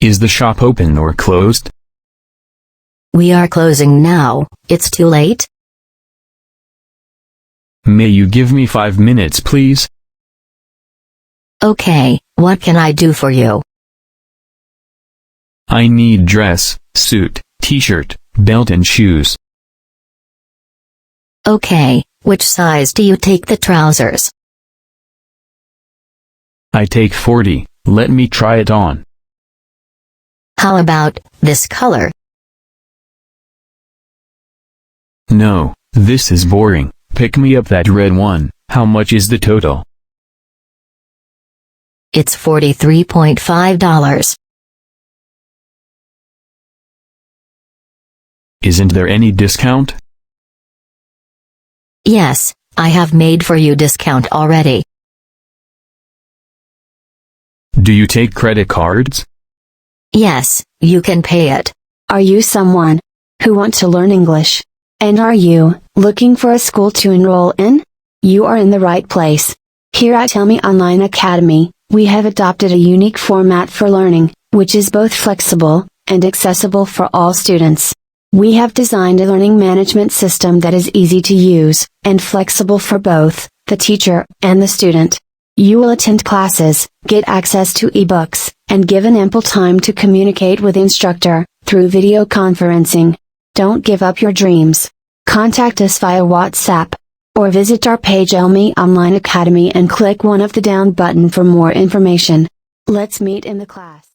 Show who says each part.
Speaker 1: Is the shop open or closed?
Speaker 2: We are closing now, it's too late?
Speaker 1: May you give me 5 minutes please?
Speaker 2: Okay, what can I do for you?
Speaker 1: I need dress, suit, t-shirt, belt and shoes.
Speaker 2: Okay, which size do you take the trousers?
Speaker 1: I take 40, let me try it on.
Speaker 2: How about this color?
Speaker 1: No, this is boring, pick me up that red one. How much is the total?
Speaker 2: It's $43.5.
Speaker 1: Isn't there any discount?
Speaker 2: Yes, I have made for you discount already.
Speaker 1: Do you take credit cards?
Speaker 2: Yes, you can pay it.
Speaker 3: Are you someone who want to learn English? And are you looking for a school to enroll in? You are in the right place. Here at Tell Me Online Academy, we have adopted a unique format for learning, which is both flexible and accessible for all students. We have designed a learning management system that is easy to use and flexible for both the teacher and the student. You will attend classes, get access to ebooks, and given ample time to communicate with instructor through video conferencing. Don't give up your dreams. Contact us via WhatsApp or visit our page Tell Me Online Academy and click one of the down button for more information. Let's meet in the class.